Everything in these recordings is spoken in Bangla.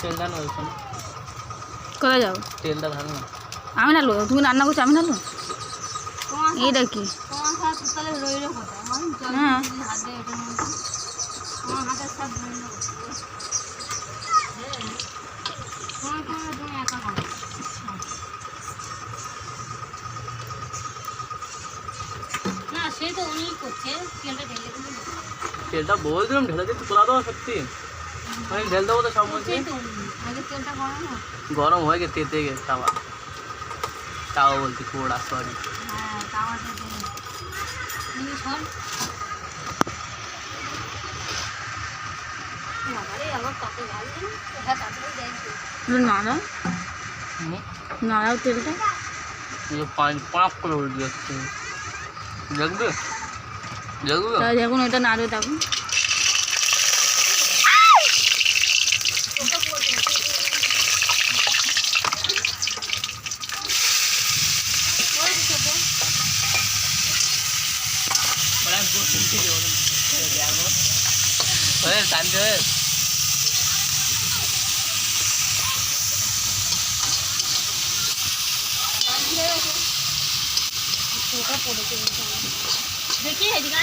তেল ঢালো ওখানে। কোথায় যাবো? তেলটা ঢালো না। আমি ঢালবো? তুমি রান্না করছো আমি ঢালবো? এইটা কি? হ্যাঁ তেলটা বল দিলাম ঢেলে দিতে, তোলা দেওয়া সত্যি আমি ঢেল দেবো তো সব মধ্যে। গরম হয়ে গেছে তেতে গেছে তাওয়া, তাওয়া বলছি কোড়া, সরি। নাড়াও নাড়াও তেলটা। পাঁচ পাঁচ করে উঠে যাচ্ছে, দেখবে দেখবে। তাহলে যখন ওইটা নাড়বে তখন শান্তি হয়ে দেখি এদিকে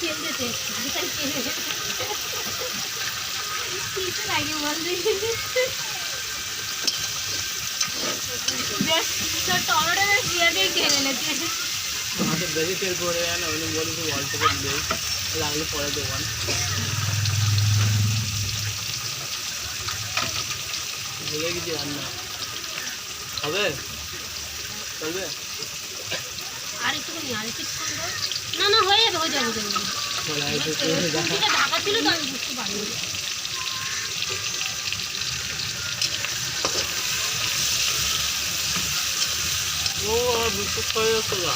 তেল দিতে লাগে বলতে টমেটো দিয়ে ঢেলে নিতে। আমাদের বেশি তেল পড়ে যায় না, উনি বলি খুব অল্প করে দেই, লাগলে পরে দেবেন। ভুলে গেছি রান্না হবে, চলবে আর একটু না না হয়ে যাবে, হয়ে যাবে ঢাকা ছিল তো আমি বুঝতে পারিনি। ও বিস্কুট হয়ে যাচ্ছে না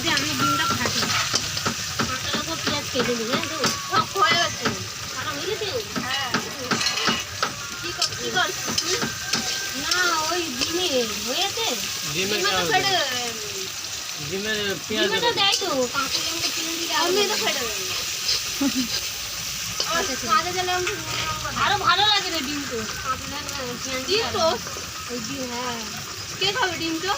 যে আমি ডিমটা ফাটি কাঁচা লঙ্কা পেঁয়াজ কেটে দিই, হ্যাঁ তো সব হয়ে গেছে। কাটা হয়ে গেছে? হ্যাঁ। কি কর না ওই ডিমে হয়েছে, ডিমের পেঁয়াজ ডিমটা দেয় তো কাঁচা লঙ্কা চিনি দিলে আমি তো ফেটে দেবো। আরো ভালো লাগে রে ডিম তো, ডিম তো ওই ডিম। হ্যাঁ কে খাবে ডিম তো?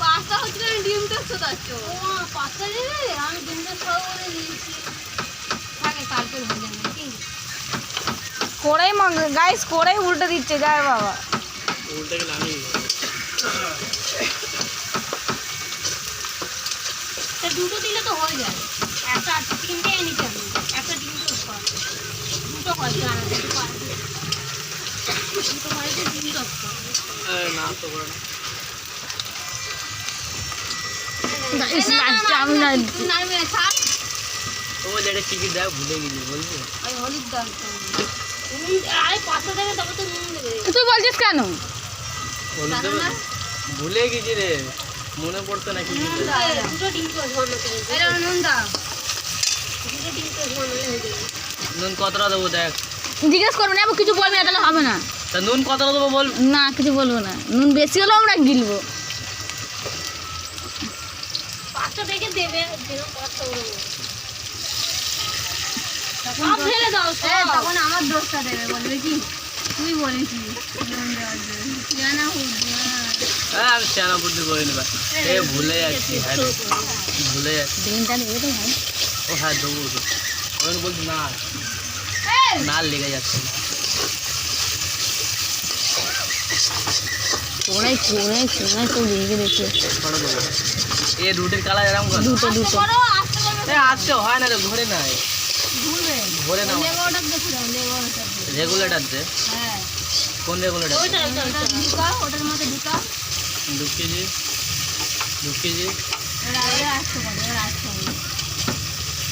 পাস্তা হচ্ছে ডিম তো শোধাচ্ছ। ও পাস্তা দেবে, আমি ডিমটা খাবো বলে দিয়েছি। থাকে কালকে হয়ে যাবে নাকি? কড়াই গাইস কড়াই উল্টে দিচ্ছে যায় বাবা। উল্টে গেলে আমি দুটো দিলে তো হয়ে যায়। একটা তিনটে নিতে হবে, একটা ডিম তো দুটো হয় দুটো বাড়িতে ডিম দশটা না তো করে না। গাইস লাস্টে আমি না ও যেটা কি কি দেয় ভুলে গেছি, বলবো আমি হলুদ দাম আরে পাস্তা দেবে তবে তো নুন দেবে। তুই বলছিস কেন? হলুদ দেবে ভুলে গেছি রে, মনে পড়তো না কি কি দেয়। দুটো ডিম তো নুন দাও, দুটো ডিম তো হয়ে যাবে। নুন কতটা দেবো দেখ, জিজ্ঞেস করবো না, কিছু বলবি না তাহলে হবে না। তা নুন কতটা দেবো বল। না কিছু বলবো না, নুন বেশি হলেও আমরা গিলবো। পাস্তা দেখে দেবে, পাস্তা সব ঢেলে দাও তখন আমার দোষটা দেবে, বলবে কি তুই বলেছিস হ্যাঁ আমি চানা বুদ্ধি করে নেবা, এ ভুলে যাচ্ছি, হ্যাঁ ভুলে যাচ্ছি। ডিমটা নেবে তো ভাই। ও হ্যাঁ দেবো, ওখানে বলছি না না লেগে যাচ্ছে। কড়াই কড়াই কড়াই তো লেগে দেখে বড় দেবো এ রুটির কালার এরকম করে দুটো দুটো আজকে হয় না রে, ঘরে নাই ঘরে না রেগুলেটার দে। হ্যাঁ কোন রেগুলেটার? ওটার মধ্যে দুটো 2 কেজি 2 কেজি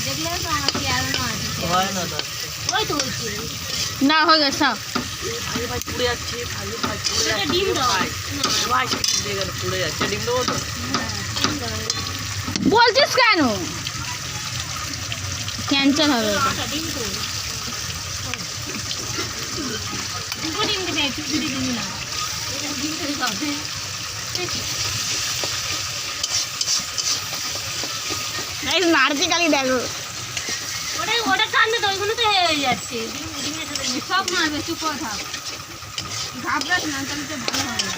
দেখলে তো আমার কি আর হয় না ওই তো হয়েছে। না হয়ে গেছে সব। আগে ভাই পুড়ে যাচ্ছে, আগে ভাই পুড়ে এটা যাচ্ছে, ডিম দাও। ভাই দিয়ে গেল পুড়ে যাচ্ছে। ডিম দেবো তো? বলছিস কেন? ক্যান্সার হবে ওটা। ডিম তো খিচুড়ি দিবি না ডিম তৈরি খাবে গাইস নাড়ছে খালি দেখো। ওটা কান্দে তো ওইগুলো তো হয়ে যাচ্ছে ডিমের সাথে সব মারবে চুপ করে থাক ঘাবড়াস না তাহলে তো ভালো হবে না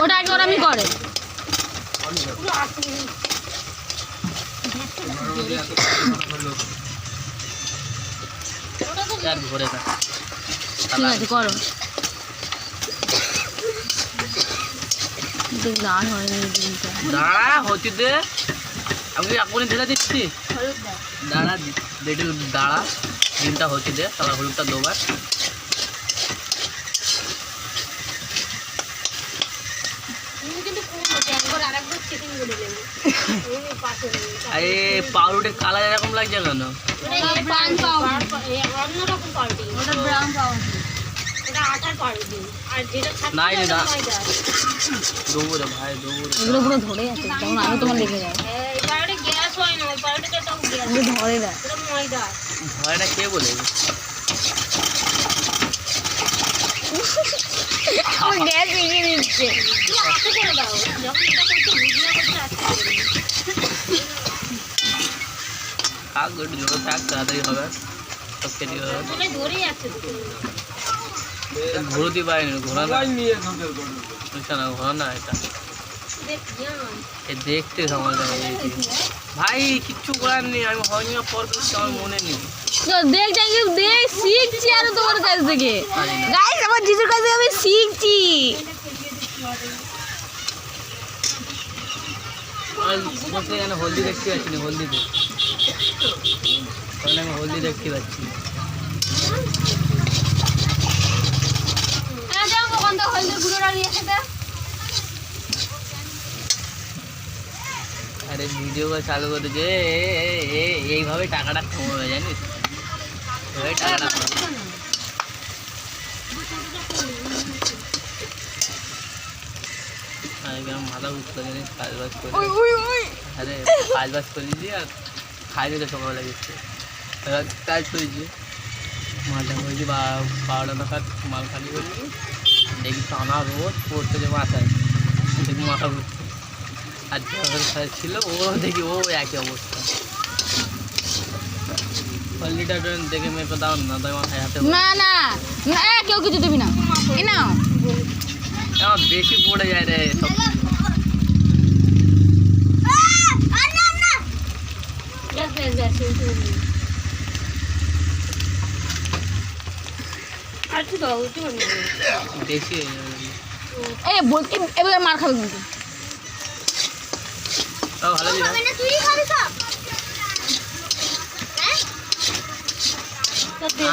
ওটা আগে ওরামি করে। আর ভরে থাক ঠিক আছে করো। দেখলে আর হয় না এই ডিমটা। দাঁড়া হতে দে, আমি এখনই ঢেলে দিচ্ছি। দাঁড়া বেটে দাঁড়া, ডিমটা হতে দে, তারপর হলুদটা দেবার। আরে পাউরুটির কালার এরকম লাগছে কেন? নাই রে না, দৌড়ে ভাই দৌড়ে। এগুলো পুরো ধরে আছে, তখন আরো তোমার লেগে যায়। এগুলো ধরে দেয়। ভয় না কে বলে? আমার গ্যাস এগিয়ে দিচ্ছে। থাক একটু জোরে থাক, তাড়াতাড়ি হবে, সব কেটে হবে। ঘুরোতে পারিনি, ঘোরা না, ঘোরা না এটা দেখতে সময় ভাই, কিচ্ছু করার নেই। আমি হয়নি পর করছি, আমার মনে নেই। দেখ দেখ শিখছি আরো তোমার কাছ থেকে। গাইস আমার জিজুর কাছ থেকে আমি শিখছি। এখানে হলদি দেখতে পাচ্ছি না, হলদি দে, আমি হলদি দেখতে পাচ্ছি। আরে ভিডিও চালু করে যে এইভাবে টাকাটা কমাবে, জানিস? এইভাবে টাকাটা কমাবে। মাথা বুঝতে জানিস, কাজ বাজ করে, আরে কাজ বাজ করেছি আর খাই দিতে সকালবেলা গেছে, কাজ করেছি, মাথা হয়েছি 12টা নাগাদ মাল খালি করেছি, দেখি টানা রোদ পড়তে যে মাথায়, দেখি মাথা ঘুরছে। আর যে ছিল ও দেখি ও একই অবস্থা। হলদিটা দেখে মেপে দাও না, তাই মাথায় হাতে না না না, কেউ কিছু দিবি না। এই নাও, আমার বেশি পড়ে যায় রে সব। বেশি এই বলতে এবার মার খাবে কিন্তু। তাও ভালো দিন।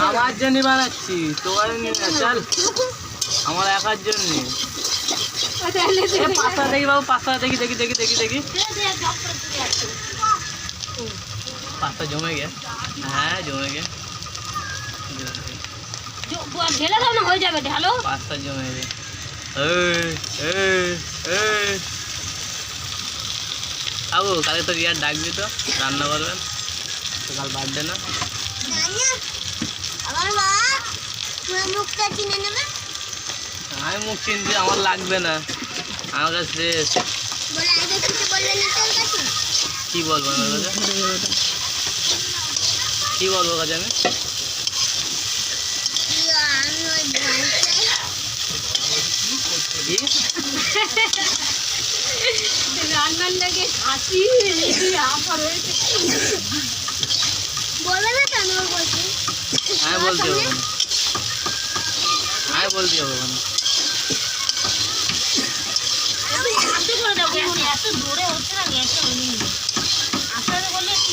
আমার জন্য বানাচ্ছি, তোমার নিয়ে না, চল আমার একার জন্য। পাঁচটা দেখি বাবু, পাঁচটা দেখি দেখি দেখি দেখি দেখি পাঁচটা জমে গে। হ্যাঁ জমে গে, ঢেলে দাও না, হয়ে যাবে ঢালো। পাঁচটা জমে গে। আবু কালকে তো রিয়ার ডাকবি তো, রান্না করবেন তো, কাল বার্থডে না? আমি মুখ চিনছি, আমার লাগবে না, আমার কাছে কি বলবো, আমার কাছে কি বলবো কাছে আমি? রান্নার লাগে হাসি আমার হয়েছে, বলবে না কেন বলছি? আমি বলতে হবে না, আমি বলতে হবে না। এত দূরে হচ্ছে না গ্যাসটা, আসাতে বললে কি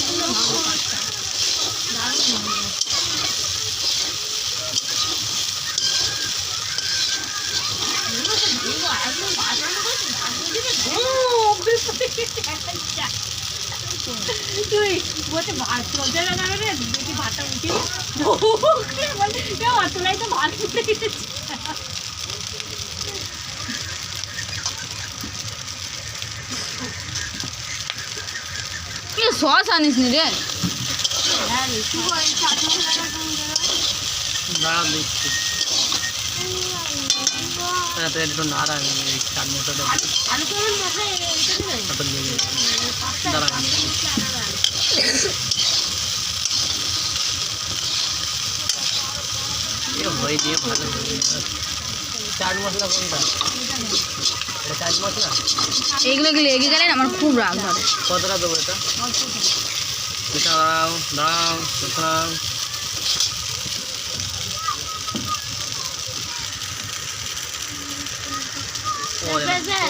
তুই বলতে ভাত চলতে লাগাবে রে, দেখি ভাতটা উঠি অতলাই তো ভাত উঠে গেছে। কি সস আনিস নি রে? হ্যাঁ রে, কি বল, এই চাট মশলাটা তুমি দেবে? দাঁড়া দিচ্ছি তো একটু নাড়া এই চাট মশলাটা আলু তো আমার মাথায় এটা দেবে? তারপর দিয়ে দিই। দাঁড়া এ হয়ে দিয়ে ভালো চাট মশলা কোনটা এটা চাট মশলা এইগুলো লেগে গেলে না আমার খুব রাগ ধরে। কতটা দেবো এটা দাঁড়াও দাঁড়াও দাঁড়াও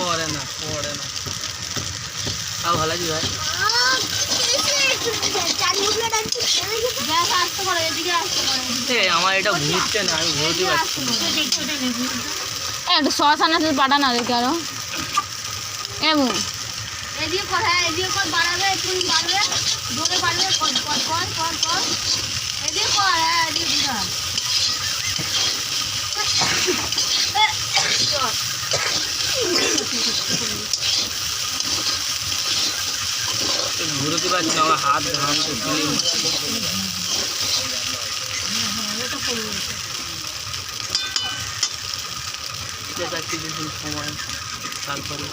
পরে না তাও ভালো আছে ভাই গ্যাস আসতে পারে, এদিকে আসতে পারে। আমার এটা ঘুরছে না আমি ঘুরতে পারছি না একটু সস আনাতে পাঠা না দেখে আরো এবং এদিকে কর, হ্যাঁ এদিকে কর, বাড়াবে, একটু বাড়বে, জোরে বাড়বে, কর কর কর কর কর, এদিকে কর, হ্যাঁ এদিকে দিদা। ঘুরতে পারছি না আমার হাত ঘামতে ফিলিং কিছুদিন সময় তারপরে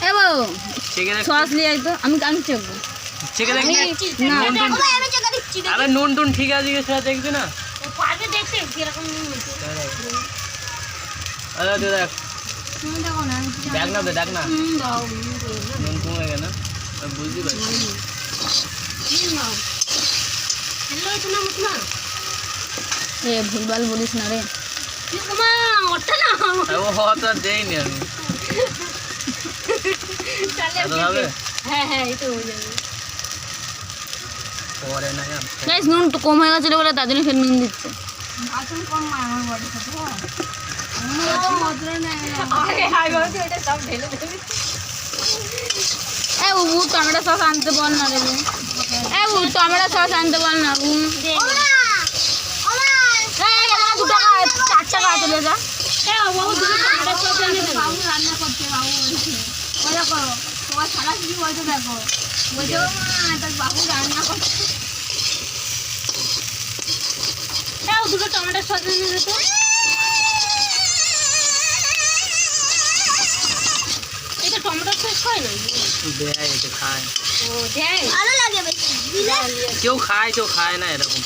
এবং চেকে দেখ সস নিয়ে আয় তো আমি চেকবো চেকে দেখ না আরে নুন টুন ঠিক আছে কি সেটা দেখবি না ও পারবে দেখতে কিরকম নুন হয়েছে। আরে দেখ তুমি দেখো না, আমি দেখ না দেখ না নুন দাও, নুন দাও, নুন কমে গেল না আমি বুঝতে পারছি নুন দাও। হ্যালো তোমার মুখ না এ ভুলভাল বলিস না রে। তোমার ওটা না ও হওয়াটা দেয়নি আমি তাহলে এত হবে হ্যাঁ হ্যাঁ এই তো হয়ে যাবে। পরে না গাইস নুন তো কম হয়ে গেছিল বলে তার জন্য ফের নুন দিচ্ছে। আসুন কম আমার বডির সাথে তো মধুর না আরে হাই বাবা তুই এটা সব ঢেলে দেবি। এ উ টমেটো সস আনতে বল না রে। এ উ টমেটো সস আনতে বল না উ দু টাকা 4 টাকা চলে যা। এ বাবু তুমি টমেটো সস এনে দাও। বাবু রান্না করতে বাবু বলছে ওটা করো তোমার সারা কিছু বলতে দেখো বুঝো মা তোর বাবু রান্না করছে। দাও দুটো টমেটো সস এনে দে তো। এটা টমেটো সস খায় না দেয় এটা খায় ও দেয় ভালো লাগে বেশি কেউ খায় না এরকম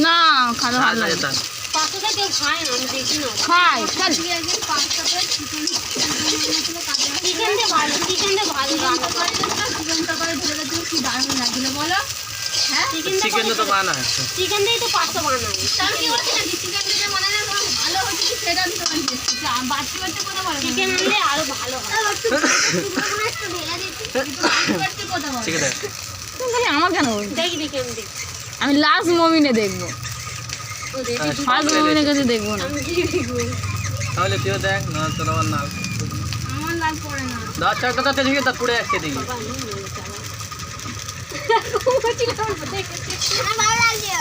না খাবে ভালো লাগে। এটা পাঁচটা কেউ খায় না আমি দেখি না খাই চল চিকেন দিয়ে ভালো চিকেন রান্না করে চিকেনটা করে ধরে তুমি কি দারুণ লাগলো বলো হ্যাঁ চিকেন তো বানায় চিকেন দিয়ে তো পাস্তা বানাই তাহলে কি বলছি না চিকেন দিয়ে বানালে ভালো হচ্ছে কি সেটা আমি তোমাকে দিচ্ছি বাচ্চা বাচ্চা কথা বলো চিকেন আনলে আরো ভালো হয় একটু ঢেলে দিচ্ছি কথা বলো ঠিক আছে তুমি আমার কেন বলছো? দেখি দেখি আমি দেখি আমি লাস্ট মুভিনে দেখবো, ও দেখি ফার্স্ট মুভিনে কাছে দেখবো না। আমি কি দেখবো তাহলে তুইও দেখ না তোর আবার না আমার লাল পড়ে না 10 টাকা থেকে তা পুড়ে আসছে দেখি বাবা নুন নেই চালা কোচিলাম দেখেছি আমার ভালো লাগলো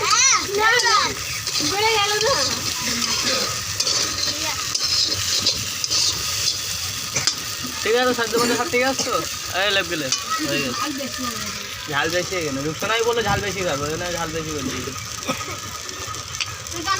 হ্যাঁ না বেড়ে গেল না ঠিক আছে সব মধ্যে সব ঠিক আছে তো এই লেপ গেলে হয়ে গেছে আর বেশি হবে ঝাল বেশি হয়ে গেল রূপসানাই বললো ঝাল বেশি খাবে ওই জন্য ঝাল বেশি করে দিয়েছি